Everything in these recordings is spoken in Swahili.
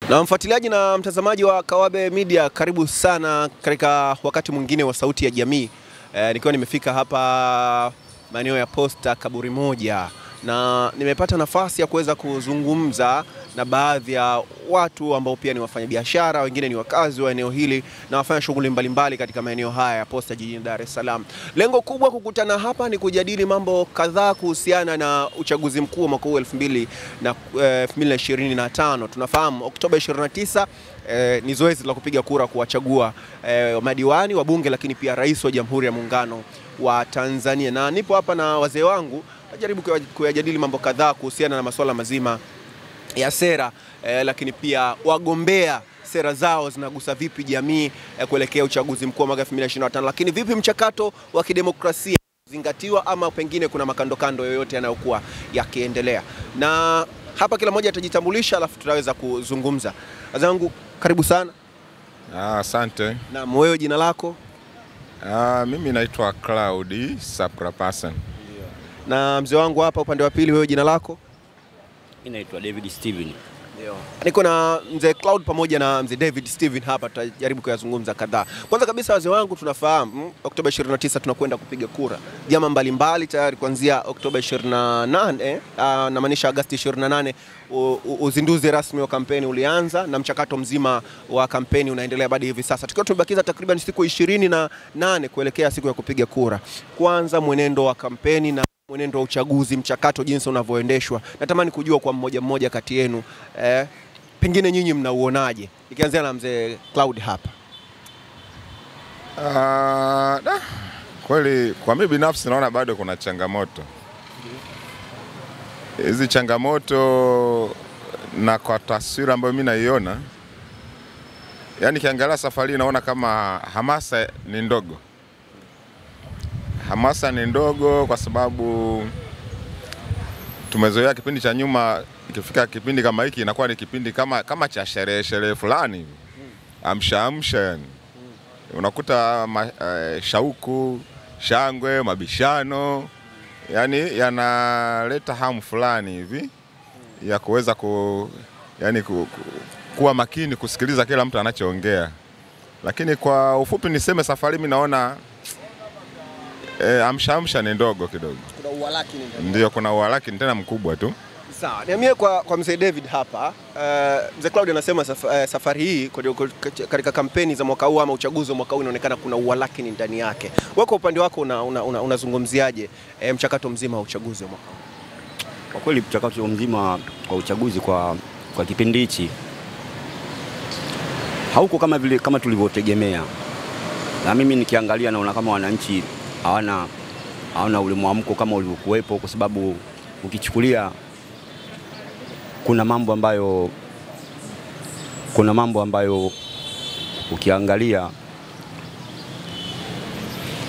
Na mfuatiliaji na mtazamaji wa Kawabe Media, karibu sana katika wakati mwingine wa Sauti ya Jamii. Nikiwa nimefika hapa maeneo ya Posta Kaburi Moja, na nimepata nafasi ya kuweza kuzungumza na baadhi ya watu ambao pia ni wafanyabiashara, wengine ni wakazi wa eneo hili na wafanya shughuli mbalimbali katika maeneo haya ya Posta jijini Dar es Salaam. Lengo kubwa kukutana hapa ni kujadili mambo kadhaa kuhusiana na uchaguzi mkuu wa mwaka 2025. Tunafahamu Oktoba 29 ni zoezi la kupiga kura kuwachagua madiwani, wabunge, lakini pia rais wa Jamhuri ya Muungano wa Tanzania. Na nipo hapa na wazee wangu najaribu kuyajadili mambo kadhaa kuhusiana na masuala mazima ya sera, lakini pia wagombea sera zao zinagusa vipi jamii kuelekea uchaguzi mkuu wa mwaka 2025, lakini vipi mchakato wa kidemokrasia zingatiwa ama pengine kuna makandokando yoyote yanayokuwa yakiendelea. Na hapa kila mmoja atajitambulisha alafu tutaweza kuzungumza. Wazangu, karibu sana. Asante. Na wewe jina lako? Mimi naitwa Cloud Saprapasan. Na mzee wangu hapa upande wa pili, wewe jina lako? Mimi naitwa David Steven. Niko na mzee Cloud pamoja na mzee David Steven hapa, tutajaribu kuyazungumza kadhaa. Kwanza kabisa wazee wangu, tunafahamu Oktoba 29 tunakwenda kupiga kura. Vyama mbalimbali tayari kuanzia Oktoba 28, na maanisha Agosti 28, uzinduzi rasmi wa kampeni ulianza na mchakato mzima wa kampeni unaendelea hadi hivi sasa. Tukiwa tumebakiza takriban siku 28 kuelekea siku ya kupiga kura. Kwanza mwenendo wa kampeni na mwenendo wa uchaguzi, mchakato jinsi unavyoendeshwa, natamani kujua kwa mmoja mmoja kati yenu, pengine nyinyi mnauonaje? Nikianzia na mzee Cloud hapa. Kweli kwa mimi binafsi naona bado kuna changamoto. Hizi changamoto na kwa taswira ambayo mimi naiona, yani kiangalia safari naona kama hamasa ni ndogo. Hamasa ni ndogo kwa sababu tumezoea kipindi cha nyuma, ikifika kipindi kama hiki inakuwa ni kipindi kama cha sherehe fulani, amsha yani. Unakuta shauku, shangwe, mabishano, yani yanaleta hamu fulani hivi ya kuweza kuwa makini kusikiliza kila mtu anachoongea. Lakini kwa ufupi niseme safari mimi naona amsha ni ndogo kidogo. Kuna uwalaki ni. Ndio, kuna uwalaki tena mkubwa tu. Sawa. Niambie kwa mzee David hapa, mzee Cloud anasema safari hii katika kampeni za mwaka huu ama uchaguzi wa mwaka huu inaonekana kuna uwalaki ndani yake. Wewe kwa upande wako unazungumziaje mchakato mzima wa uchaguzi wa mwaka huu? Kwa kweli mchakato mzima wa uchaguzi kwa kipindi hichi hauko kama tulivyotegemea. Na mimi nikiangalia naona kama wananchi hawana ule mwamko kama ulivyokuwepo, kwa sababu ukichukulia kuna mambo ambayo ukiangalia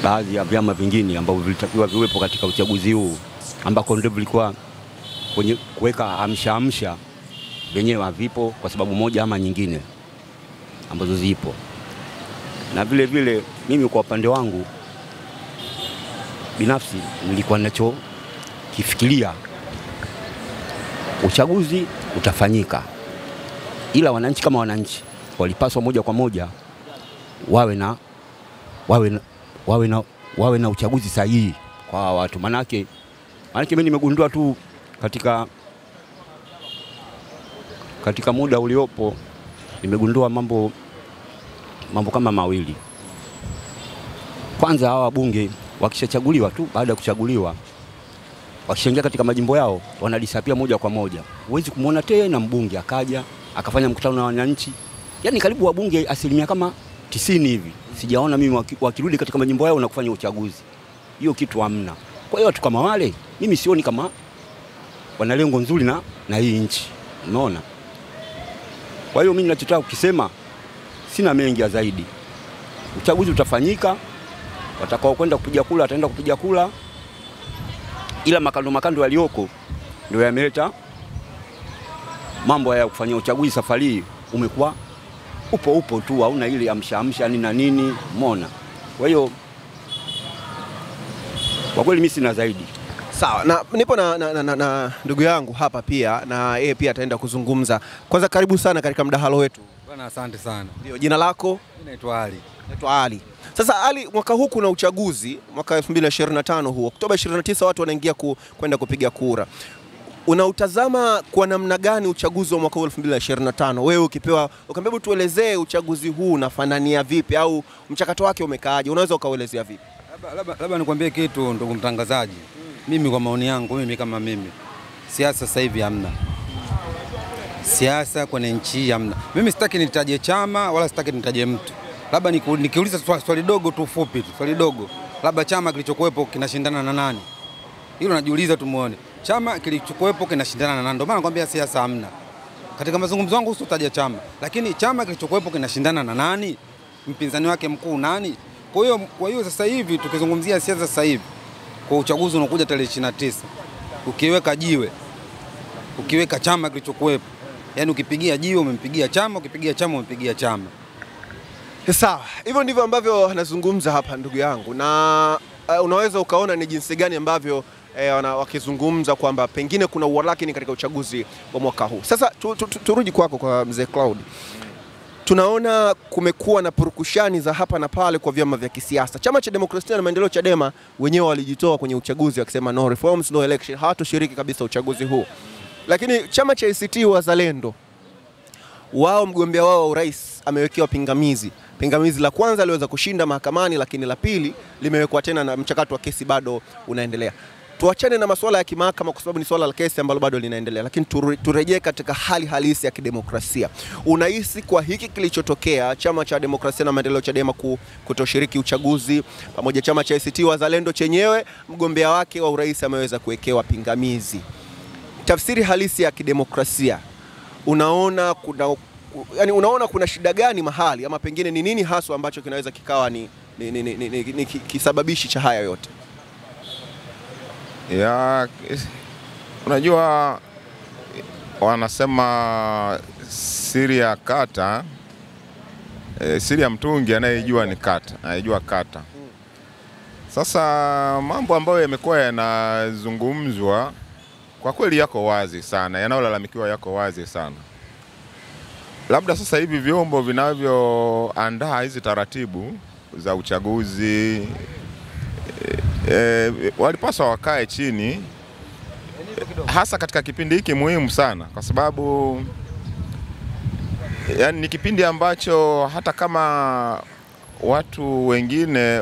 baadhi ya vyama vingine ambavyo vilitakiwa viwepo katika uchaguzi huu, ambako ndio vilikuwa kwenye kuweka amsha wenyewe havipo kwa sababu moja ama nyingine ambazo zipo. Na vile vile mimi kwa upande wangu binafsi nilikuwa nacho kifikiria uchaguzi utafanyika, ila wananchi kama wananchi walipaswa moja kwa moja wawe na uchaguzi sahihi kwa watu. Manake mimi nimegundua tu katika muda uliopo, nimegundua mambo kama mawili. Kwanza, hawa bunge wakishachaguliwa tu, baada ya kuchaguliwa wakishaingia katika majimbo yao wanadisapia moja kwa moja. Huwezi kumuona tena mbunge akaja akafanya mkutano na wananchi. Yani karibu wabunge 90% hivi sijaona mimi wakirudi katika majimbo yao na kufanya uchaguzi. Hiyo kitu hamna. Kwa hiyo watu kama wale mimi sioni kama wana lengo nzuri na hii nchi. Unaona? Kwa hiyo mimi ninachotaka kusema sina mengi ya zaidi. Uchaguzi utafanyika, watakao kwenda kupiga kula wataenda kupiga kula, ila makando yaliyoko ndio yameleta mambo ya kufanya uchaguzi. Safari umekuwa upo tu, hauna ile amsha nini na nini, umeona? Kwa hiyo kwa kweli mimi sina zaidi. Sawa, na nipo na ndugu yangu hapa pia, na yeye pia ataenda kuzungumza. Kwanza karibu sana katika mdahalo wetu. Bwana asante sana. Ndio, jina lako? Mimi naitwa Ali. Naitwa Ali. Sasa Ali, mwaka huu kuna uchaguzi, mwaka 2025 huu, Oktoba 29 watu wanaingia kwenda kupiga kura. Unautazama kwa namna gani uchaguzi wa mwaka 2025? Wewe ukaambiwa tuelezee uchaguzi huu unafanania vipi au mchakato wake umekaaje? Unaweza ukauelezea vipi? Labda nikwambie kitu ndugu mtangazaji. Mimi kwa maoni yangu, mimi kama mimi, siasa sasa hivi hamna. Siasa kwenye nchi hamna. Mimi sitaki nitaje chama wala sitaki nitaje mtu. Labda nikiuliza swali dogo tu fupi tu, swali dogo. Labda chama kilichokuwepo kinashindana na nani? Hilo najiuliza tu muone. Chama kilichokuwepo kinashindana na nani? Ndio maana nakwambia siasa hamna. Katika mazungumzo yangu usitaje chama, lakini chama kilichokuwepo kinashindana na nani? Mpinzani wake mkuu nani? Kwa hiyo sasa hivi tukizungumzia siasa sasa hivi kwa uchaguzi unakuja tarehe 29. Ukiweka jiwe, ukiweka chama kilichokuwepo, yani ukipigia jiwe umempigia chama, ukipigia chama umempigia chama. Sawa, hivyo ndivyo ambavyo nazungumza hapa ndugu yangu, na unaweza ukaona ni jinsi gani ambavyo wakizungumza kwamba pengine kuna uwalakini katika uchaguzi wa mwaka huu. Sasa turudi kwako kwa mzee Cloud. Tunaona kumekuwa na purukushani za hapa na pale kwa vyama vya kisiasa. Chama cha Demokrasia na Maendeleo Chadema wenyewe walijitoa kwenye uchaguzi wakisema no reforms no election, hawatoshiriki kabisa uchaguzi huu. Lakini chama cha ACT Wazalendo, wao mgombea wao wa urais amewekewa pingamizi. Pingamizi la kwanza aliweza kushinda mahakamani, lakini la pili limewekwa tena na mchakato wa kesi bado unaendelea. Tuachane na masuala ya kimahakama kwa sababu ni swala la kesi ambalo bado linaendelea, lakini turejee katika hali halisi ya kidemokrasia. Unahisi kwa hiki kilichotokea, chama cha Demokrasia na Maendeleo Chadema kutoshiriki uchaguzi, pamoja chama cha ACT Wazalendo chenyewe mgombea wake wa urais ameweza kuwekewa pingamizi, tafsiri halisi ya kidemokrasia, unaona kuna shida gani mahali, ama pengine ni nini haswa ambacho kinaweza kikawa ni kisababishi cha haya yote? Ya, unajua wanasema siri ya kata, siri ya mtungi anayejua ni kata, anayejua kata. Sasa mambo ambayo yamekuwa yanazungumzwa kwa kweli yako wazi sana, yanayolalamikiwa yako wazi sana. Labda sasa hivi vyombo vinavyoandaa hizi taratibu za uchaguzi walipaswa wakae chini, hasa katika kipindi hiki muhimu sana, kwa sababu yani ni kipindi ambacho hata kama watu wengine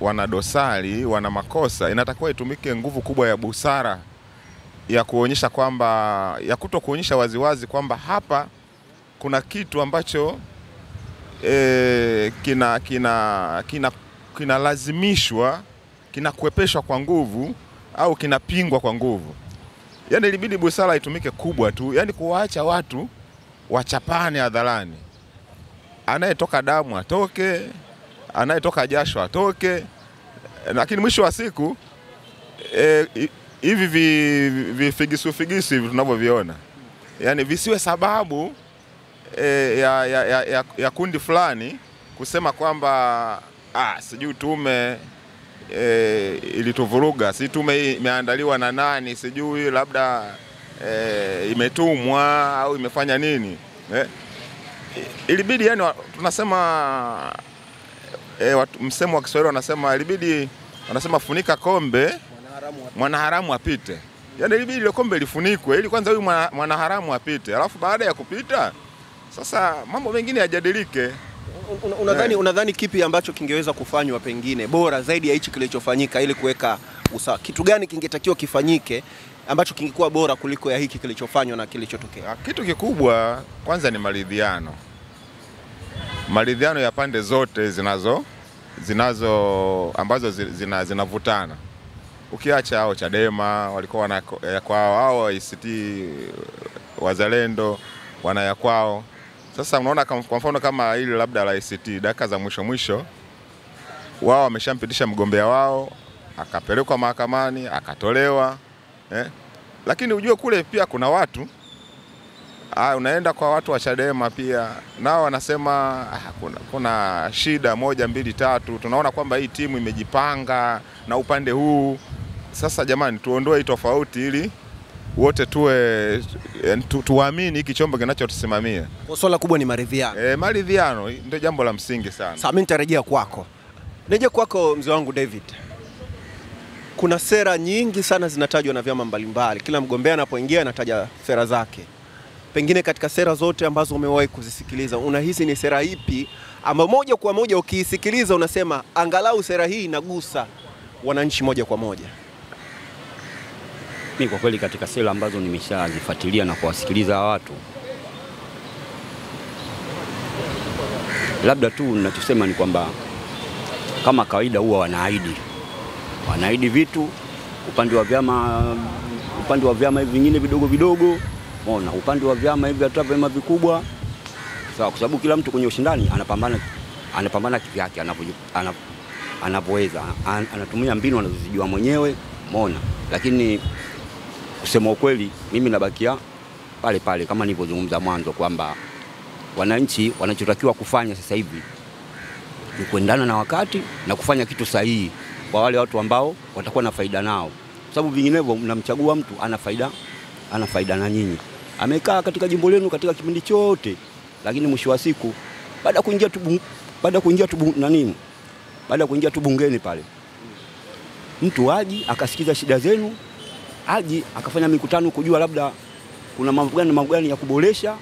wana dosari, wana makosa, inatakiwa itumike nguvu kubwa ya busara ya kuonyesha kwamba, ya kutokuonyesha waziwazi kwamba hapa kuna kitu ambacho kinalazimishwa, kinakuepeshwa kwa nguvu au kinapingwa kwa nguvu. Yani ilibidi busara itumike kubwa tu, yani kuwaacha watu wachapane hadharani. Anayetoka damu atoke, anayetoka jasho atoke, lakini mwisho wa siku hivi vifigisu hivi tunavyoviona, yani visiwe sababu ya kundi fulani kusema kwamba sijui tume ilituvuruga, si tume imeandaliwa na nani, sijui labda imetumwa au imefanya nini. Ilibidi, yani tunasema msemo wa Kiswahili wanasema ilibidi, wanasema funika kombe mwanaharamu apite. Yani ilibidi ile kombe lifunikwe ili kwanza huyu mwanaharamu apite, alafu baada ya kupita sasa mambo mengine yajadilike. Unadhani kipi ambacho kingeweza kufanywa pengine bora zaidi ya hichi kilichofanyika ili kuweka usawa? Kitu gani kingetakiwa kifanyike ambacho kingekuwa bora kuliko ya hiki kilichofanywa na kilichotokea? Kitu kikubwa kwanza ni maridhiano. Maridhiano ya pande zote ambazo zinavutana. Ukiacha hao Chadema walikuwa kwao, hao ACT Wazalendo wana kwao. Sasa unaona kwa mfano kama hili labda la ACT, dakika za mwisho wao wameshampitisha mgombea wao, akapelekwa mahakamani, akatolewa. Lakini ujue kule pia kuna watu, unaenda kwa watu wa Chadema pia, nao wanasema kuna shida 1, 2, 3. Tunaona kwamba hii timu imejipanga na upande huu. sasa jamani, tuondoe tofauti ili wote tuamini hiki chombo kinachotusimamia. Kwa swala kubwa ni maridhiano. Maridhiano ndio jambo la msingi sana. Sasa mimi nitarejea kwako. Nije kwako mzee wangu David. Kuna sera nyingi sana zinatajwa na vyama mbalimbali. Kila mgombea anapoingia anataja sera zake. Pengine katika sera zote ambazo umewahi kuzisikiliza, unahisi ni sera ipi ambayo moja kwa moja ukiisikiliza unasema angalau sera hii inagusa wananchi moja kwa moja? Mimi kwa kweli katika sera ambazo nimeshazifuatilia na kuwasikiliza watu, labda tu ninachosema ni kwamba kama kawaida huwa wanaahidi vitu upande wa vyama hivi vingine vidogo vidogo, unaona, upande wa vyama hivi hata vyama vikubwa. Sawa, kwa sababu kila mtu kwenye ushindani anapambana kivyake anapoweza, anatumia mbinu anazozijua mwenyewe, umeona. Lakini kusema ukweli mimi nabakia pale pale kama nilivyozungumza mwanzo kwamba wananchi wanachotakiwa kufanya sasa hivi ni kuendana na wakati na kufanya kitu sahihi kwa wale watu ambao watakuwa na faida nao, sababu vinginevyo mnamchagua mtu ana faida na nyinyi, amekaa katika jimbo lenu katika kipindi chote, lakini mwisho wa siku baada ya kuingia tu bungeni pale, mtu aji akasikiza shida zenu, aji akafanya mikutano kujua labda kuna mambo gani ya kuboresha,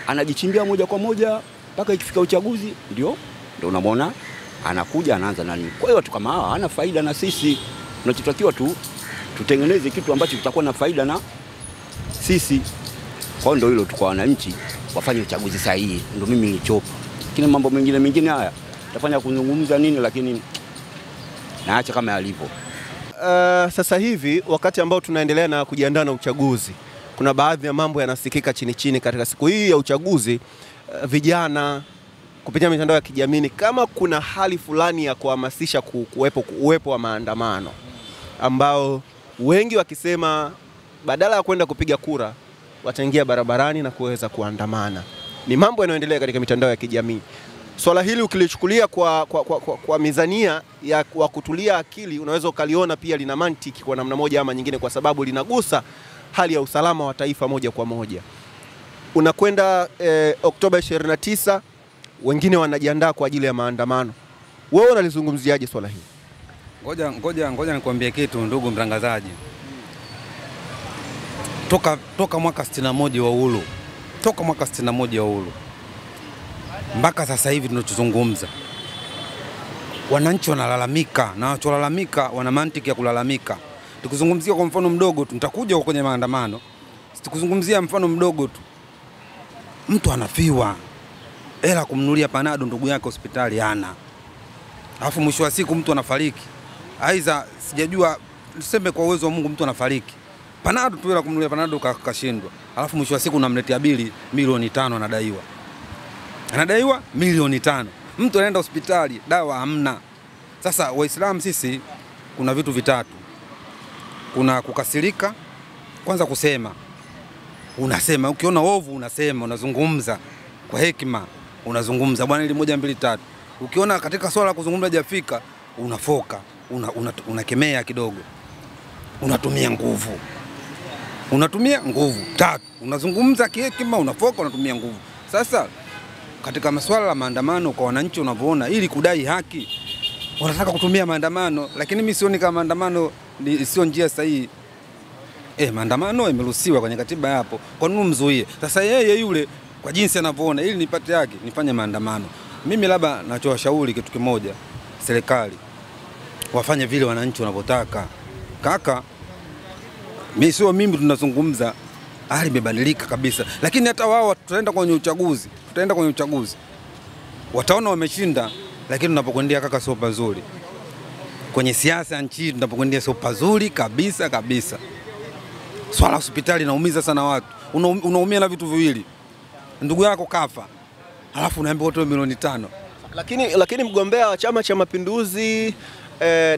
anajichimbia moja kwa moja mpaka ikifika uchaguzi ndio unamwona anakuja anaanza nani. Kwa hiyo watu kama hawa hana faida na sisi. Tunachotakiwa tutengeneze kitu ambacho kitakuwa na faida na sisi. Kwa hiyo ndio hilo tu, kwa wananchi wafanye uchaguzi sahihi, ndio mimi nilichopa. Lakini mambo mengine haya tafanya kuzungumza nini, lakini naacha kama yalivyo. Sasa hivi wakati ambao tunaendelea na kujiandaa na uchaguzi, kuna baadhi ya mambo yanasikika chini katika siku hii ya uchaguzi. Vijana kupitia mitandao ya kijamii kama kuna hali fulani ya kuhamasisha uwepo wa maandamano, ambao wengi wakisema badala ya kwenda kupiga kura wataingia barabarani na kuweza kuandamana. Ni mambo yanayoendelea katika mitandao ya kijamii. Swala hili ukilichukulia kwa mizania ya kutulia akili, unaweza ukaliona pia lina mantiki kwa namna moja ama nyingine, kwa sababu linagusa hali ya usalama wa taifa moja kwa moja. Unakwenda Oktoba 29, wengine wanajiandaa kwa ajili ya maandamano. Wewe unalizungumziaje swala hili? Ngoja nikwambie kitu ndugu mtangazaji. Toka mwaka 61 wa uhuru. Toka mwaka 61 wa uhuru mpaka sasa hivi tunachozungumza, wananchi wanalalamika, na wanalalamika wana mantiki ya kulalamika. Tukizungumzia kwa mfano mdogo tu, nitakuja kwenye maandamano. Tukizungumzia mfano mdogo tu, mtu anafiwa, hela kumnunulia panado ndugu yake hospitali hana, alafu mwisho wa siku mtu anafariki. Aiza sijajua tuseme kwa uwezo wa Mungu mtu anafariki, panado tu hela kumnunulia panado kashindwa, alafu mwisho wa siku unamletea bili milioni 5 anadaiwa milioni 5. Mtu anaenda hospitali dawa hamna. Sasa Waislamu sisi kuna vitu vitatu. Kuna kukasirika, kwanza kusema. Unasema, ukiona ovu unasema, unazungumza kwa hekima, unazungumza bwana ili 1 2 3. Ukiona katika swala kuzungumza hajafika, unafoka, unakemea kidogo. Unatumia nguvu. Tatu, unazungumza kihekima, unafoka, unatumia nguvu. Sasa katika masuala ya maandamano kwa wananchi unavyoona, ili kudai haki wanataka kutumia maandamano, lakini mimi sioni kama maandamano sio njia sahihi. Maandamano imeruhusiwa kwenye katiba hapo, kwa nini mzuie? Sasa yeye yule kwa jinsi anavyoona, ili nipate haki nifanye maandamano. Mimi labda nachowashauri kitu kimoja, serikali wafanye vile wananchi wanavyotaka. Kaka, mimi tunazungumza, hali imebadilika kabisa, lakini hata wao tutaenda kwenye uchaguzi. Wataona wameshinda, lakini tunapokwendea kaka sio pazuri. Kwenye siasa nchi tunapokwendea sio pazuri kabisa. Swala hospitali naumiza sana watu. Unaumia na vitu viwili. Ndugu yako kafa, alafu unaambiwa utoe milioni 5. Lakini mgombea wa Chama cha Mapinduzi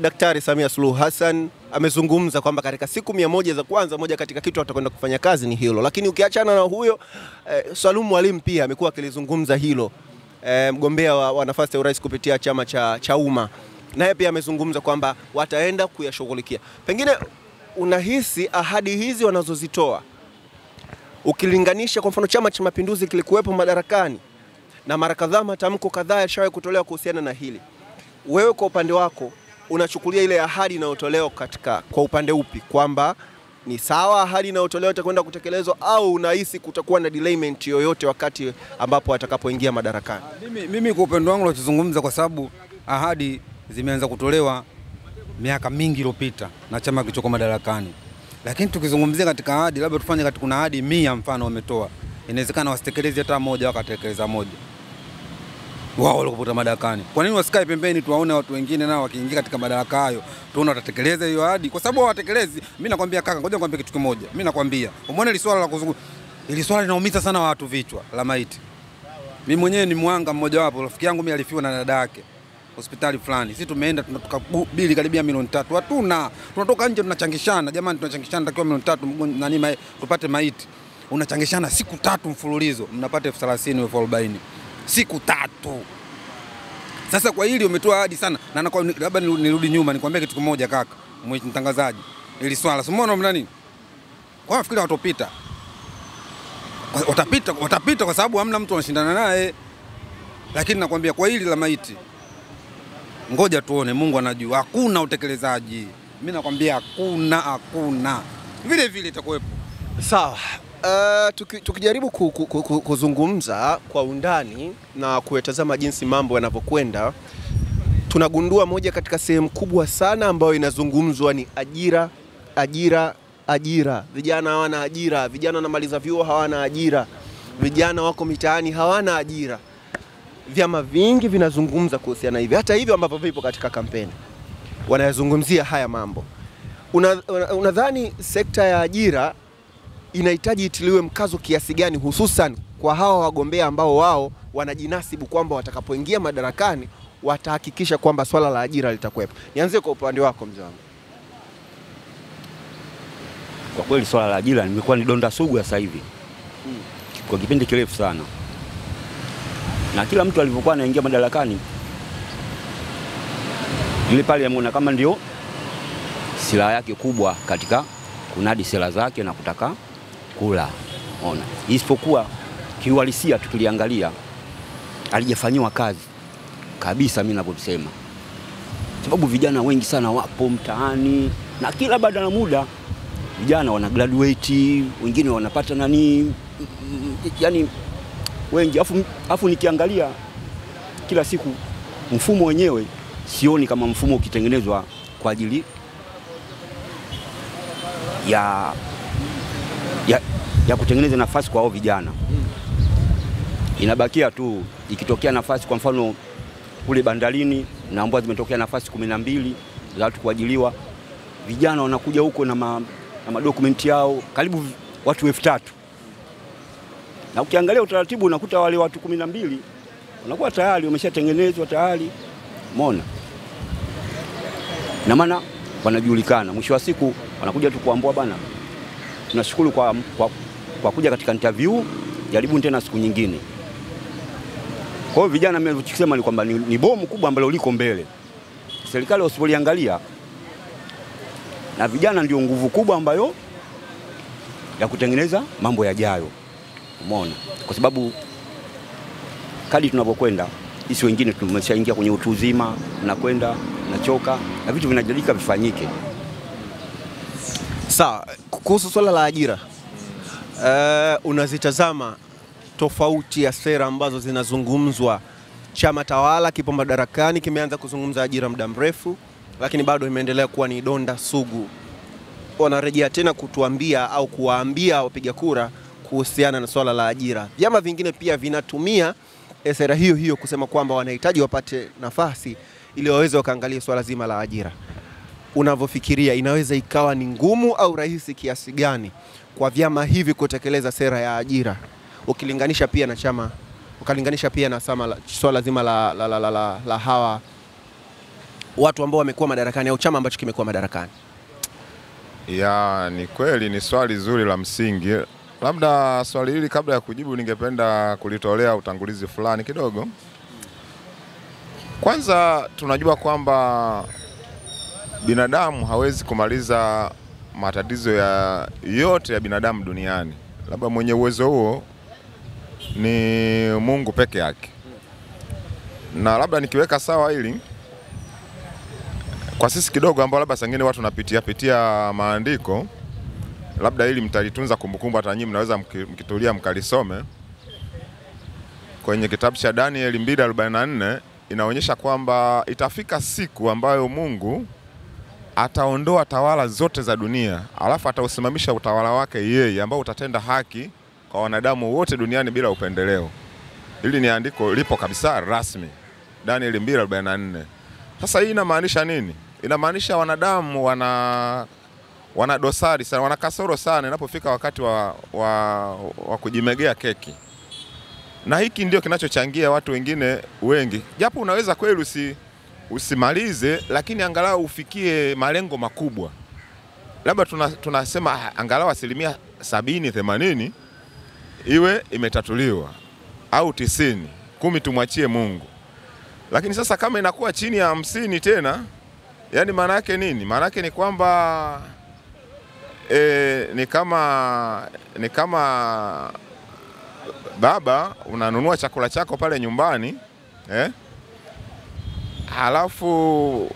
Daktari Samia Suluhu Hassan amezungumza kwamba katika siku 100 za kwanza moja katika kitu atakwenda kufanya kazi ni hilo. Lakini ukiachana na huyo, Salum Mwalimu pia amekuwa akilizungumza hilo, mgombea wa nafasi ya urais kupitia chama cha Umma. naye pia amezungumza kwamba wataenda kuyashughulikia. Pengine unahisi ahadi hizi wanazozitoa ukilinganisha, kwa mfano Chama cha Mapinduzi kilikuwepo madarakani na mara kadhaa matamko kadhaa yashawahi kutolewa kuhusiana na hili, wewe kwa upande wako unachukulia ile ahadi inayotolewa kwa upande upi, kwamba ni sawa ahadi inayotolewa itakwenda kutekelezwa, au unahisi kutakuwa na delayment yoyote wakati ambapo atakapoingia madarakani? Mimi kwa upande wangu nachozungumza, kwa sababu ahadi zimeanza kutolewa miaka mingi iliyopita na chama kilichoko madarakani. Lakini tukizungumzia katika ahadi, labda tufanye katika kuna ahadi 100 mfano wametoa, inawezekana wasitekeleze hata moja, wakatekeleza moja wao walipopata madarakani. Kwa nini wasikae pembeni tuwaone watu wengine nao wakiingia katika madaraka hayo, tuone watatekeleza hiyo ahadi? Kwa sababu hawatekelezi. Mimi nakwambia kaka, ngoja nikwambie kitu kimoja. Mimi nakwambia, umeona ile swala la kuzungumza, ile swala linaumiza sana watu vichwa la maiti. Mimi mwenyewe ni mwanga mmoja wapo, rafiki yangu mimi alifiwa na dada yake hospitali fulani. Sisi tumeenda tunatoka bili karibia milioni 3. Hatuna. Tunatoka nje tunachangishana. Jamani, tunachangishana takiwa milioni 3 nani tupate maiti. Unachangishana siku 3 mfululizo, mnapata 30,000 au 40,000. Siku 3. Sasa kwa hili umetoa ahadi sana. Na labda nirudi nyuma nikwambie kitu kimoja kaka, mtangazaji. Ili swala umeona mna nini? Kwa nafikiri watapita. Watapita kwa sababu hamna mtu anashindana naye. Lakini nakwambia kwa hili la maiti, ngoja tuone, Mungu anajua. Hakuna utekelezaji. Mimi nakwambia hakuna. Vile vile itakuwepo. Sawa. Tukijaribu kuzungumza kwa undani na kuyatazama jinsi mambo yanavyokwenda, tunagundua moja katika sehemu kubwa sana ambayo inazungumzwa ni ajira. Vijana hawana ajira, vijana wanamaliza vyuo hawana ajira, vijana wako mitaani hawana ajira. Vyama vingi vinazungumza kuhusiana hivi. Hata hivyo ambavyo vipo katika kampeni wanayazungumzia haya mambo. Unadhani sekta ya ajira inahitaji itiliwe mkazo kiasi gani, hususan kwa hawa wagombea ambao wao wanajinasibu kwamba watakapoingia madarakani watahakikisha kwamba swala la ajira litakuwepo? Nianzie kwa upande wako mzee wangu. Kwa kweli swala la ajira limekuwa ni donda sugu sasa hivi. Kwa kipindi kirefu sana. Na kila mtu alivyokuwa anaingia madarakani, ile pale ameona kama ndio silaha yake kubwa katika kunadi sera zake na kutaka kula. Ona. Isipokuwa kiuhalisia tukiliangalia alijafanywa kazi kabisa, mimi ninavyosema. Sababu vijana wengi sana wapo mtaani na kila baada ya muda vijana wana graduate, wengine wanapata yani wengi. Afu nikiangalia kila siku mfumo wenyewe sioni kama mfumo ukitengenezwa kwa ajili ya kutengeneza nafasi kwa hao vijana. Inabakia tu ikitokea nafasi, kwa mfano kule bandarini naomba zimetokea nafasi 12 za watu kuajiliwa, vijana wanakuja huko na madokumenti yao karibu watu 3,000. Na ukiangalia utaratibu unakuta wale watu 12 wanakuwa tayari wameshatengenezwa tayari. Umeona? Na maana wanajulikana. Mwisho wa siku wanakuja tu kuambua bana, tunashukuru kwa kuja katika interview, jaribu tena siku nyingine. Kwa hiyo vijana mimi nilichosema ni kwamba ni bomu kubwa ambalo liko mbele. Serikali usipoliangalia, na vijana ndio nguvu kubwa ambayo ya kutengeneza mambo yajayo. Umeona? Kwa sababu kadi tunapokwenda sisi wengine tumeshaingia kwenye utu uzima, nakwenda nachoka na vitu vinajadilika vifanyike. Sawa, kuhusu swala la ajira, unazitazama tofauti ya sera ambazo zinazungumzwa. Chama tawala kipo madarakani, kimeanza kuzungumza ajira muda mrefu, lakini bado imeendelea kuwa ni donda sugu. Wanarejea tena kutuambia au kuwaambia wapiga kura kuhusiana na swala la ajira. Vyama vingine pia vinatumia sera hiyo kusema kwamba wanahitaji wapate nafasi ili waweze wakaangalia swala zima la ajira. Unavyofikiria inaweza ikawa ni ngumu au rahisi kiasi gani kwa vyama hivi kutekeleza sera ya ajira, ukilinganisha pia na chama, ukalinganisha pia na swala zima la hawa watu ambao wamekuwa madarakani au chama ambacho kimekuwa madarakani? Ya, ni kweli ni swali zuri la msingi. Labda swali hili kabla ya kujibu ningependa kulitolea utangulizi fulani kidogo. Kwanza tunajua kwamba binadamu hawezi kumaliza matatizo ya yote ya binadamu duniani. Labda mwenye uwezo huo ni Mungu peke yake. Na labda nikiweka sawa hili kwa sisi kidogo ambao labda sangine watu tunapitia maandiko, labda hili mtalitunza kumbukumbu, hata nyinyi mnaweza mkitulia mkalisome. Kwenye kitabu cha Danieli 2:44 inaonyesha kwamba itafika siku ambayo Mungu ataondoa tawala zote za dunia, alafu atausimamisha utawala wake yeye ambao utatenda haki kwa wanadamu wote duniani bila upendeleo. Hili ni andiko lipo kabisa rasmi, Danieli 2:44. Sasa hii inamaanisha nini? Inamaanisha wanadamu wana dosari sana, wana kasoro sana inapofika wakati wa kujimegea keki. Na hiki ndio kinachochangia watu wengine wengi. Japo unaweza kweli usimalize, lakini angalau ufikie malengo makubwa. Labda tunasema angalau 70-80 iwe imetatuliwa, au 90, 10 tumwachie Mungu. Lakini sasa kama inakuwa chini ya 50 tena, yani maana yake nini? Maana yake ni kwamba ni kama baba unanunua chakula chako pale nyumbani, halafu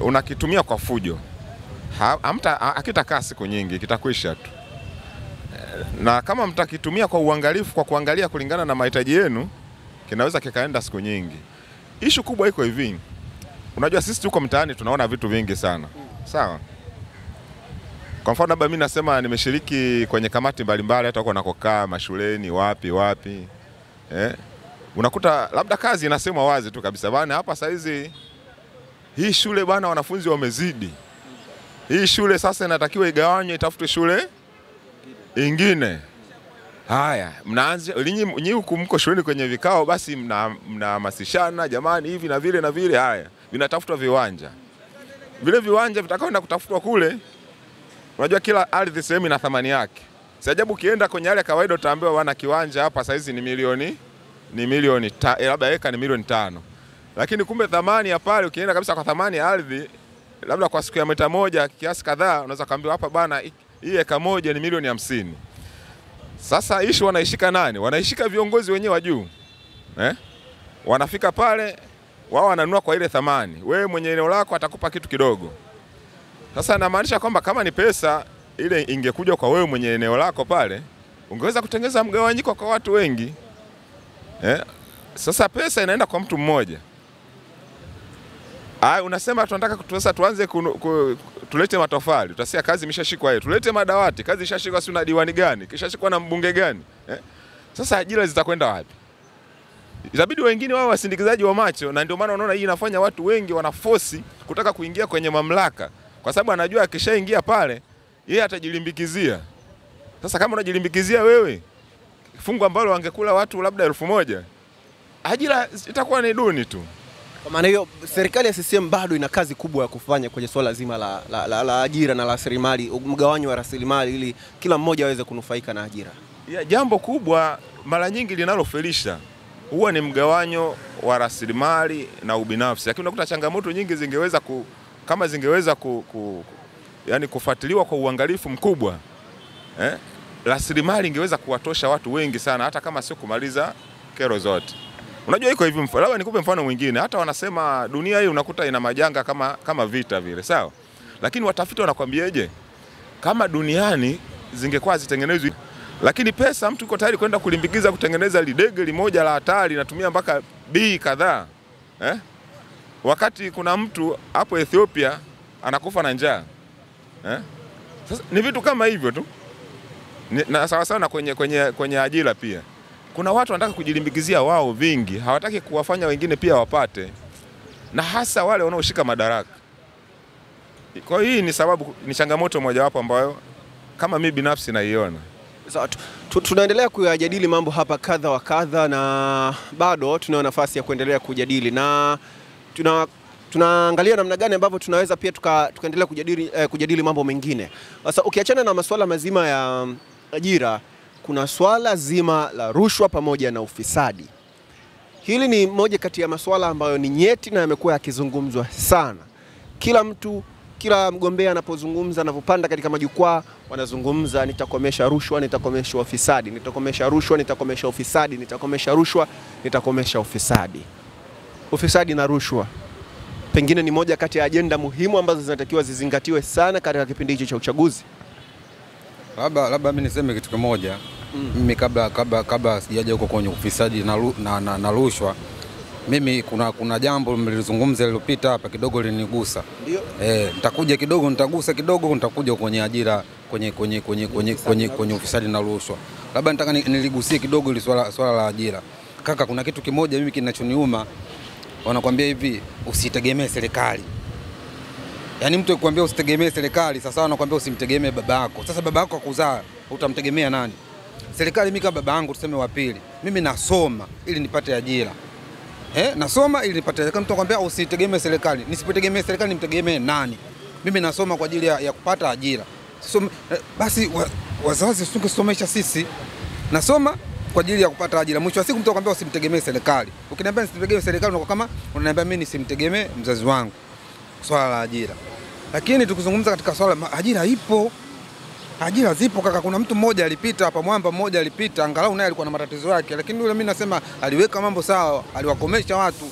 unakitumia kwa fujo. Hakitakaa siku nyingi, kitakwisha tu. Na kama mtakitumia kwa uangalifu, kwa kuangalia kulingana na mahitaji yenu, kinaweza kikaenda siku nyingi. Ishu kubwa iko hivi. Unajua sisi tuko mtaani tunaona vitu vingi sana. Sawa? Kwa mfano labda mimi nasema nimeshiriki kwenye kamati mbalimbali hata huko nakokaa, mashuleni, wapi. Unakuta labda kazi inasemwa wazi tu kabisa, bana hapa saizi hii shule bana wanafunzi wamezidi. Hii shule sasa inatakiwa igawanywe, itafutwe shule ingine. Haya, mnaanza nyinyi huko mko shuleni kwenye vikao, basi mnahamasishana, jamani hivi na vile. Haya, vinatafutwa viwanja. Vile viwanja vitakaoenda kutafutwa kule, unajua kila ardhi sehemu ina thamani yake. Si ajabu ukienda kwenye hali ya kawaida utaambiwa bwana kiwanja hapa saizi ni milioni labda eka ni milioni 5. Lakini kumbe thamani ya pale ukienda kabisa kwa thamani ya ardhi, labda kwa siku ya mita moja kiasi kadhaa, unaweza kaambiwa hapa bana hii eka moja ni milioni 50. Sasa ishi wanaishika nani? Wanaishika viongozi wenyewe wa juu. Wanafika pale, wao wananunua kwa ile thamani. Wewe mwenye eneo lako atakupa kitu kidogo. Sasa inamaanisha kwamba kama ni pesa ile ingekuja kwa wewe mwenye eneo lako pale, ungeweza kutengeneza mgawanyiko kwa watu wengi. Sasa pesa inaenda kwa mtu mmoja. Unasema tunataka tuanze tulete matofali. Utasikia kazi imeshashikwa yeye. Tulete madawati, kazi ishashikwa si na diwani gani? Kishashikwa na mbunge gani? Sasa ajira zitakwenda wapi? Itabidi wengine wao wasindikizaji wa macho, na ndio maana unaona hii inafanya watu wengi wanaforce kutaka kuingia kwenye mamlaka. Kwa sababu anajua akishaingia pale, yeye atajilimbikizia. Sasa kama unajilimbikizia wewe, fungu ambalo wangekula watu labda 1000, ajira itakuwa ni duni tu. Kwa maana hiyo serikali ya CCM bado ina kazi kubwa ya kufanya kwenye swala zima la ajira na la rasilimali, mgawanyo wa rasilimali ili kila mmoja aweze kunufaika na ajira. Jambo kubwa mara nyingi linalofelisha huwa ni mgawanyo wa rasilimali na ubinafsi. Lakini unakuta changamoto nyingi kama zingeweza yani kufuatiliwa kwa uangalifu mkubwa, rasilimali ingeweza kuwatosha watu wengi sana, hata kama sio kumaliza kero zote. Unajua iko hivi, labda nikupe mfano mwingine. Hata wanasema dunia hii unakuta ina majanga kama vita vile, sawa? Lakini watafiti wanakuambiaje? Kama duniani zingekuwa zitengenezwe, lakini pesa mtu yuko tayari kwenda kulimbikiza kutengeneza lidege limoja la hatari natumia mpaka bei kadhaa. Wakati kuna mtu hapo Ethiopia anakufa na njaa. Sasa ni vitu kama hivyo tu. Na sawa sawa na kwenye ajira pia. Kuna watu wanataka kujilimbikizia wao vingi, hawataki kuwafanya wengine pia wapate. Na hasa wale wanaoshika madaraka. Kwa hiyo hii ni sababu, ni changamoto mojawapo ambayo kama mimi binafsi naiona. Tunaendelea kuyajadili mambo hapa kadha wa kadha, na bado tunayo nafasi ya kuendelea kujadili, na tunaangalia namna gani ambavyo tunaweza pia tukaendelea kujadili mambo mengine. Sasa ukiachana na masuala mazima ya ajira, kuna swala zima la rushwa pamoja na ufisadi. Hili ni moja kati ya masuala ambayo ni nyeti na yamekuwa yakizungumzwa sana. Kila mtu, kila mgombea anapozungumza, anapopanda katika majukwaa, wanazungumza nitakomesha rushwa, nitakomesha ufisadi, nitakomesha rushwa, nitakomesha ufisadi, nitakomesha rushwa, nitakomesha ufisadi. Ufisadi na rushwa pengine ni moja kati ya ajenda muhimu ambazo zinatakiwa zizingatiwe sana katika kipindi hicho cha uchaguzi. Labda mimi niseme kitu kimoja. Mimi kabla sijaja huko kwenye ufisadi na rushwa, mimi kuna jambo mlizungumza lililopita hapa kidogo linigusa. Ndio. Nitakuja kidogo, nitagusa kidogo, nitakuja kwenye ajira kwenye ufisadi na rushwa. Labda nataka niligusie kidogo ile swala la ajira. Kaka, kuna kitu kimoja mimi kinachoniuma, wanakuambia hivi usitegemee serikali. Yaani mtu akikwambia usitegemee serikali, sasa wanakuambia usimtegemee baba yako. Sasa baba yako akuzaa, utamtegemea nani? Serikali, mimi kama baba yangu tuseme wa pili, mimi nasoma ili nipate ajira. Nasoma ili nipate ajira. Kama mtu anakuambia usitegemee serikali, nisipotegemea serikali nimtegemee nani? Mimi nasoma kwa ajili ya kupata ajira. Basi wazazi tungesomesha sisi. Nasoma kwa ajili ya kupata ajira. Mwisho wa siku mtu anakuambia usimtegemee serikali. Ukiniambia nisimtegemee serikali, unakuwa kama unaniambia mimi nisimtegemee mzazi wangu. Swala la ajira. Lakini tukizungumza katika swala ajira ipo. Ajira zipo kaka. Kuna mtu mmoja alipita hapa, mwamba mmoja alipita, angalau naye alikuwa na matatizo yake, lakini yule mimi nasema aliweka mambo sawa, aliwakomesha watu.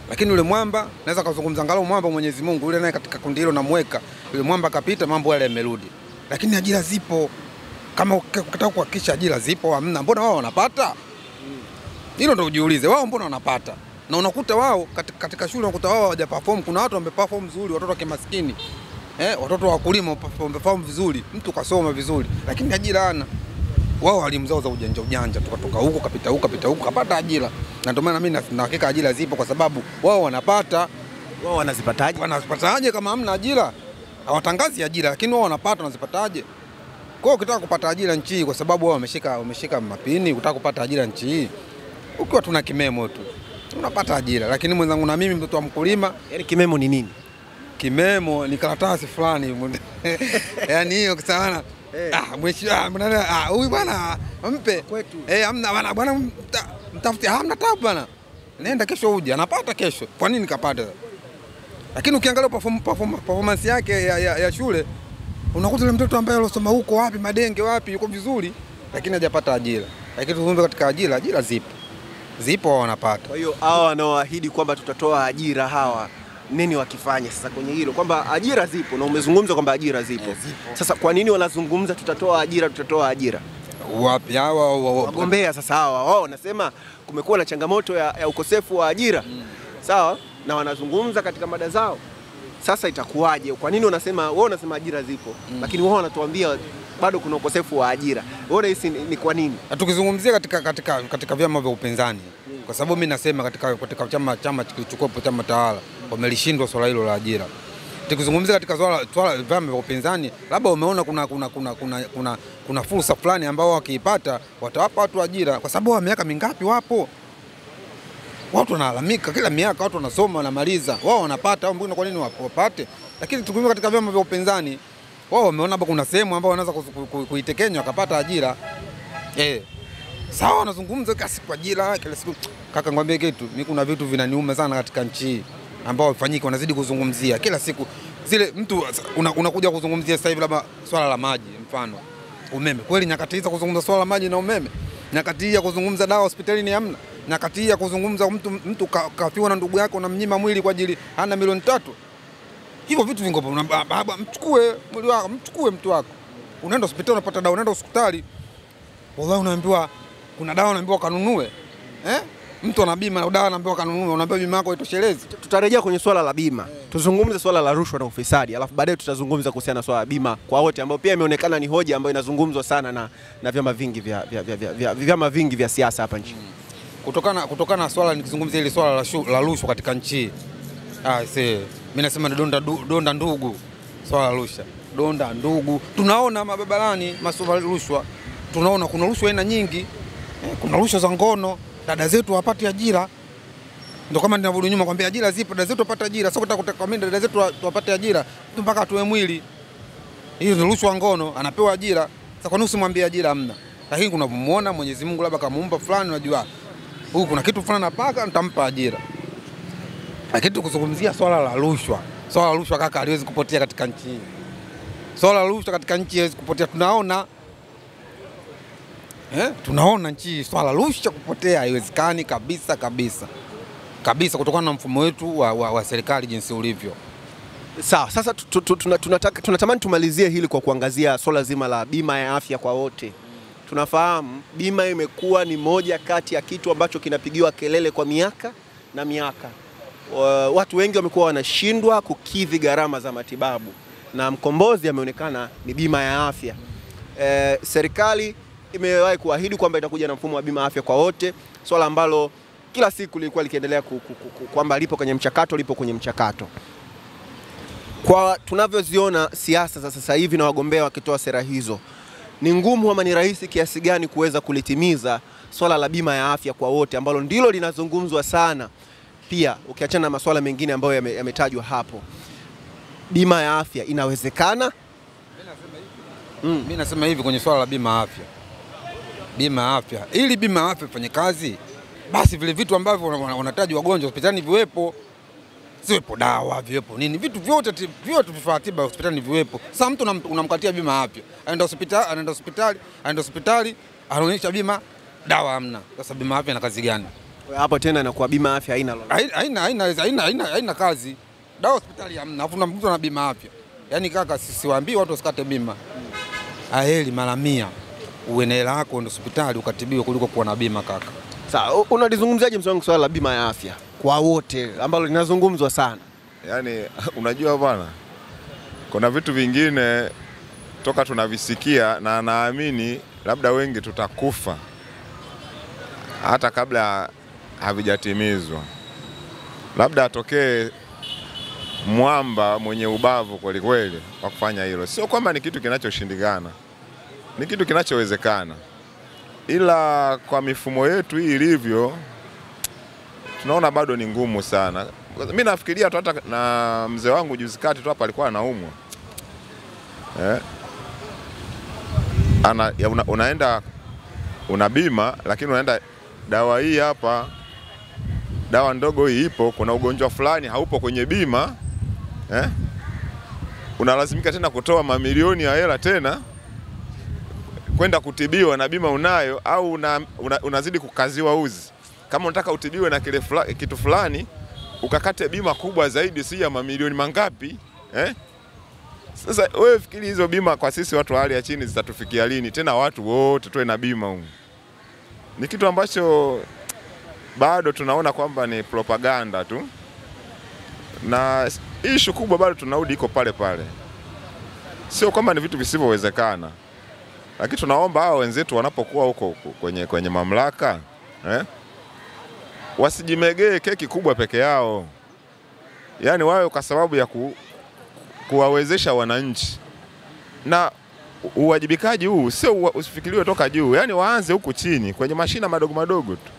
Lakini yule mwamba naweza kuzungumza angalau mwamba Mwenyezi Mungu, yule naye katika kundi hilo namweka. Yule mwamba kapita, mambo yale yamerudi. Lakini ajira zipo. Kama ukitaka kuhakikisha ajira zipo, hamna, mbona wao wanapata? Hilo ndio ujiulize, wao mbona wanapata? Na unakuta wao katika shule unakuta wao hawajaperform. Kuna watu wameperform vizuri, watoto wa kimaskini. Watoto wa wakulima wameperform vizuri, mtu kasoma vizuri, lakini ajira hana. Wao walimu zao za ujanja tukatoka huko kapita huko kapata ajira. Na ndio maana mimi na hakika ajira zipo kwa sababu wao wanapata. Wao wanazipataje? Wanazipataje kama hamna ajira? Hawatangazi ajira, lakini wao wanapata, wanazipataje? Kwa hiyo ukitaka kupata ajira nchi hii, kwa sababu wao wameshika mapini, ukitaka kupata ajira nchi hii, ukiwa tuna kimemo tu unapata ajira. Lakini mwenzangu na mimi mtoto wa mkulima, yaani kimemo ni nini? Kimemo ni karatasi fulani. Yaani hiyo sana. Huyu bwana mpe kwetu. Hamna bwana mtafuti, hamna tabu bwana. Nenda kesho uje, anapata kesho. Kwa nini kapata? Lakini ukiangalia performance yake ya shule, unakuta yule mtoto ambaye alosoma huko wapi Madenge wapi yuko vizuri, lakini hajapata ajira. Lakini tuzungumze katika ajira zipo wanapata. Kwa hiyo hawa wanaoahidi kwamba tutatoa ajira hawa nini wakifanya sasa kwenye hilo, kwamba ajira zipo na umezungumza kwamba ajira zipo. Sasa kwa nini wanazungumza tutatoa ajira? Wapi hawa wagombea sasa hawa? Wao wanasema kumekuwa na changamoto ya ukosefu wa ajira. Sawa? Na wanazungumza katika mada zao. Sasa itakuwaje? Kwa nini wao wanasema ajira zipo, lakini wao wanatuambia bado kuna ukosefu wa ajira? Wewe unahisi ni kwa nini? Tukizungumzia katika vyama vya upinzani, kwa sababu mimi nasema katika chama kilichokuwa chama tawala wamelishindwa swala hilo la ajira. Tukizungumzia katika swala vyama vya upinzani, labda umeona kuna fursa fulani ambao wakiipata watawapa watu ajira, kwa sababu miaka mingapi wapo watu wanalalamika, kila miaka watu wanasoma wanamaliza, wao wanapata, au mbona kwa nini wapate? Lakini tukizungumza katika vyama vya upinzani, wao wameona hapa kuna sehemu ambao wanaweza kuitekenya wakapata ajira. Sawa, wanazungumza kasi kwa ajira kila siku. Kaka, ngwambie kitu, mimi kuna vitu vinaniuma sana katika nchi hii ambao wafanyiki wanazidi kuzungumzia kila siku. Zile mtu unakuja kuzungumzia sasa hivi labda swala la maji, mfano umeme. Kweli nyakati hizo kuzungumza swala la maji na umeme, nyakati hii ya kuzungumza dawa hospitalini hamna, nyakati hii ya kuzungumza mtu kafiwa na ndugu yake unamnyima mwili kwa ajili hana milioni 3. Hivyo vitu vingopo, baba mchukue mwili wako, mchukue mtu wako. Unaenda hospitali unapata dawa, unaenda hospitali wallahi unaambiwa kuna dawa unaambiwa kanunue. Mtu ana bima na dawa anaambiwa kanunue, unaambiwa bima yako itoshelezi. Tutarejea kwenye swala la bima. Tuzungumze swala la rushwa na ufisadi, alafu baadaye tutazungumza kuhusiana na swala la bima kwa wote, ambao pia imeonekana ni hoja ambayo inazungumzwa sana na vyama vingi vya siasa hapa nchini. Kutokana na swala, nikizungumzia ile swala la rushwa katika nchi. Mimi nasema donda ndugu. Swala la rushwa, donda ndugu. Tunaona mababarani masuala ya rushwa. Tunaona kuna rushwa aina nyingi. Kuna rushwa za ngono, dada zetu wapate ajira. Ndio kama ninavyorudi nyuma kwambia ajira zipo, dada zetu wapate ajira. Sio kutaka mimi dada zetu wapate ajira mpaka atoe mwili. Hiyo ni rushwa ngono, anapewa ajira. Sasa kwa nini usimwambie ajira hamna? Lakini kunamuona Mwenyezi Mungu labda kamuumba fulani, unajua huyu kuna kitu fulani napaka, nitampa ajira. Lakini tukizungumzia swala la rushwa, swala la rushwa kaka haliwezi kupotea katika nchi hii. Swala la rushwa katika nchi haiwezi kupotea. Tunaona nchi swala la rushwa kupotea haiwezekani kabisa kabisa. Kabisa kutokana na mfumo wetu wa serikali jinsi ulivyo. Sawa, sasa tunatamani tumalizie hili kwa kuangazia swala zima la bima ya afya kwa wote. Tunafahamu bima imekuwa ni moja kati ya kitu ambacho kinapigiwa kelele kwa miaka na miaka. Watu wengi wamekuwa wanashindwa kukidhi gharama za matibabu na mkombozi ameonekana ni bima ya afya. Serikali imewahi kuahidi kwamba itakuja na mfumo wa bima ya afya kwa wote, swala ambalo kila siku lilikuwa likiendelea kwamba lipo kwenye mchakato. Kwa tunavyoziona siasa za sasa hivi na wagombea wakitoa sera hizo, ni ngumu ama ni rahisi kiasi gani kuweza kulitimiza swala la bima ya afya kwa wote ambalo ndilo linazungumzwa sana? Pia ukiachana na masuala mengine ambayo yametajwa hapo, bima ya afya inawezekana? Mimi nasema hivi kwenye swala la bima ya afya. Bima ya afya, ili bima ya afya ifanye kazi, basi vile vitu ambavyo wanataji wagonjwa hospitali viwepo. Siwepo dawa, viwepo nini, vitu vyote vifaa tiba hospitali viwepo. Sasa mtu unamkatia bima ya afya, anaenda hospitali, anaonyesha bima, dawa hamna. Sasa bima ya afya ina kazi gani? Hapo tena inakuwa bima ya afya haina kazi. Dawa hospitali hamna, afu mtu ana bima ya afya. Yaani kaka, siwaambii watu wasikate bima. Aheri mara 100 uwe na hela yako ndio hospitali ukatibiwe kuliko kuwa na bima kaka. Sasa unalizungumziaje msongo swala la bima ya afya kwa wote ambalo linazungumzwa sana? Yaani unajua bwana, kuna vitu vingine toka tunavisikia na naamini labda wengi tutakufa hata kabla havijatimizwa. Labda atokee mwamba mwenye ubavu kweli kweli wa kufanya hilo. Sio kwamba ni kitu kinachoshindikana, ni kitu kinachowezekana, ila kwa mifumo yetu hii ilivyo tunaona bado ni ngumu sana. Mimi nafikiria tu hata na mzee wangu juzi kati tu hapa alikuwa anaumwa. Unaenda una bima, lakini unaenda dawa hii hapa, dawa ndogo hii ipo, kuna ugonjwa fulani haupo kwenye bima, unalazimika tena kutoa mamilioni ya hela tena kwenda kutibiwa na bima unayo, au unazidi kukaziwa uzi. Kama unataka utibiwe na kitu fulani ukakate bima kubwa zaidi, si ya mamilioni mangapi, Sasa wewe fikiri hizo bima kwa sisi watu wa hali ya chini zitatufikia lini? Tena watu wote tuwe na bima huko. Ni kitu ambacho bado tunaona kwamba ni propaganda tu. Na issue kubwa bado tunarudi iko pale pale. Sio kwamba ni vitu visivyowezekana. Lakini tunaomba hao wenzetu wanapokuwa huko kwenye mamlaka, wasijimegee keki kubwa peke yao. Yaani wao kwa sababu ya kuwawezesha wananchi. Na uwajibikaji huu sio usifikiriwe toka juu. Yaani waanze huku chini kwenye mashina madogo madogo tu.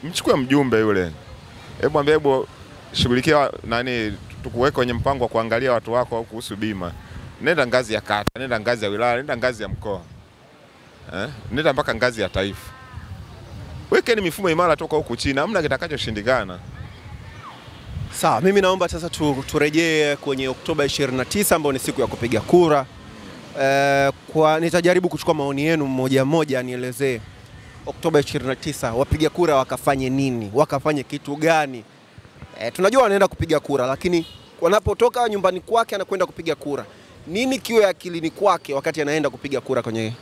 Mchukue mjumbe yule. Hebu shughulikia tukuweke kwenye mpango wa kuangalia watu wako kuhusu bima. Nenda ngazi ya kata, nenda ngazi ya wilaya, nenda ngazi ya mkoa. Nenda mpaka ngazi ya taifa. Wekeni mifumo imara toka huku chini, hamna kitakachoshindikana. Sawa, mimi naomba sasa turejee kwenye Oktoba 29 ambayo ni siku ya kupiga kura. Nitajaribu kuchukua maoni yenu mmoja mmoja, nielezee Oktoba 29 wapiga kura wakafanye nini? Wakafanye kitu gani? Tunajua wanaenda kupiga kura, lakini wanapotoka nyumbani kwake anakwenda kupiga kura, nini kiwe akilini kwake wakati anaenda kupiga kura kwenye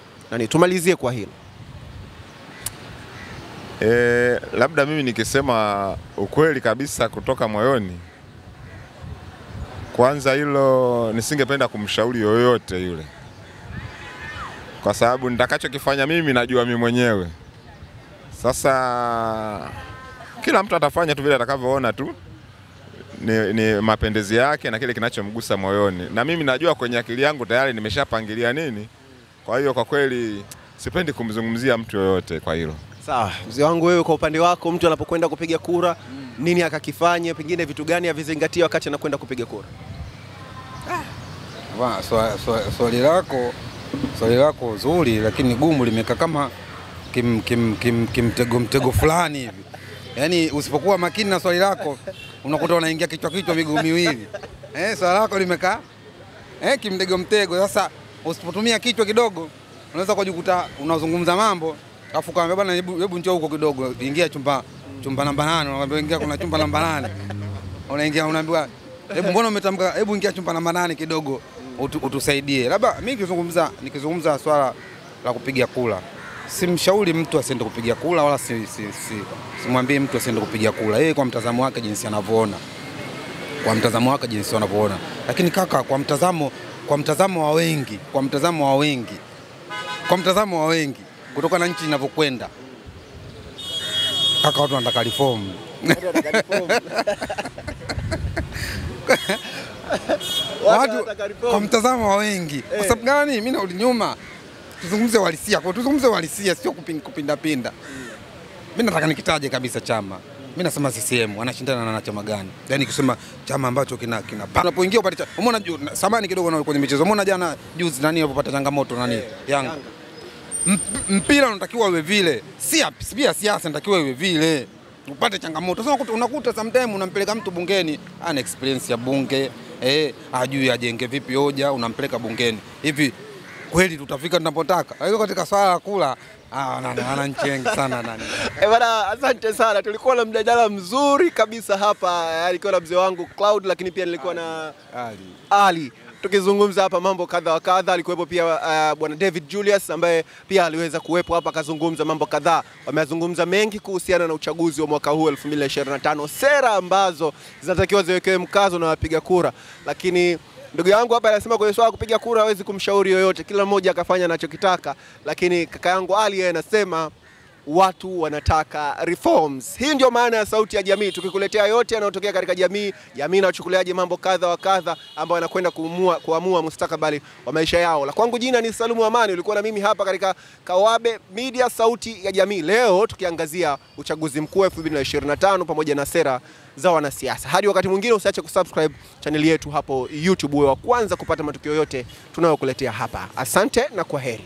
tumalizie kwa hilo. Labda mimi nikisema ukweli kabisa kutoka moyoni, kwanza hilo nisingependa kumshauri yoyote yule, kwa sababu nitakachokifanya mimi najua mimi mwenyewe. Sasa kila mtu atafanya tu vile atakavyoona tu ni mapendezi yake na kile kinachomgusa moyoni, na mimi najua kwenye akili yangu tayari nimeshapangilia nini. Kwa hiyo kwa kweli sipendi kumzungumzia mtu yoyote kwa hilo. Sawa, mzee wangu, wewe kwa upande wako, mtu anapokwenda kupiga kura nini akakifanya, pengine vitu gani avizingatie wakati anakwenda kupiga kura? Swali lako zuri, lakini gumu, limekaa kama mtego fulani hivi. Yaani usipokuwa makini na swali lako unakuta unaingia kichwa miguu miwili. Swali lako limekaa kimtego mtego. Sasa usipotumia kichwa kidogo unaweza kujikuta unazungumza mambo alafu kaambia bwana hebu njoo huko kidogo, ingia chumba namba 8, unaambia ingia kuna chumba namba 8. Unaingia unaambiwa hebu mbona umetamka, hebu ingia chumba namba 8 kidogo utusaidie. Labda mimi nikizungumza swala la kupiga kula, simshauri mtu asiende kupiga kula wala simwambie mtu asiende kupiga kula. Yeye kwa mtazamo wake jinsi anavyoona. Lakini kaka, kwa mtazamo wa wengi kutokana na nchi inavyokwenda, kaka, watu wanataka reform. Watu kwa mtazamo wa wengi. Kwa sababu gani? Mimi narudi nyuma. Tuzungumze uhalisia, sio kupinda. Mimi nataka nikitaje kabisa chama. Mimi nasema CCM anashindana na chama gani? Yaani kusema chama ambacho kina unapoingia upate umeona samani kidogo na kwenye michezo. Umeona jana juzi nani alipopata changamoto nani? Yanga. Mpira unatakiwa uwe vile. Pia siasa inatakiwa iwe vile. Upate changamoto. Sasa unakuta sometimes unampeleka mtu bungeni, ana experience ya bunge, ajui ajenge vipi hoja, unampeleka bungeni. Hivi kweli tutafika tunapotaka? Kwa hiyo katika swala la kula nchi wengi sana nani. Bwana, asante sana. Tulikuwa na mjadala mzuri kabisa hapa. Alikuwa na mzee wangu Cloud, lakini pia nilikuwa na Ali. Tukizungumza hapa mambo kadha wa kadha. Alikuwepo pia bwana David Julius ambaye pia aliweza kuwepo hapa akazungumza mambo kadhaa. Wamezungumza mengi kuhusiana na uchaguzi wa mwaka huu 2025, sera ambazo zinatakiwa ziwekewe mkazo na wapiga kura. Lakini ndugu yangu hapa anasema kwenye swala kupiga kura hawezi kumshauri yoyote, kila mmoja akafanya anachokitaka. Lakini kaka yangu Ali yeye anasema watu wanataka reforms. Hii ndio maana ya Sauti ya Jamii, tukikuletea yote yanayotokea katika jamii inachukuliaje mambo kadha wa kadha ambayo yanakwenda kuamua mustakabali wa maisha yao. La kwangu jina ni Salumu Amani, ulikuwa na mimi hapa katika Kawabe Media Sauti ya Jamii. Leo tukiangazia uchaguzi mkuu 2025 pamoja na sera za wanasiasa. Hadi wakati mwingine, usiache kusubscribe channel yetu hapo YouTube uwe wa kwanza kupata matukio yote tunayokuletea hapa. Asante na kwaheri.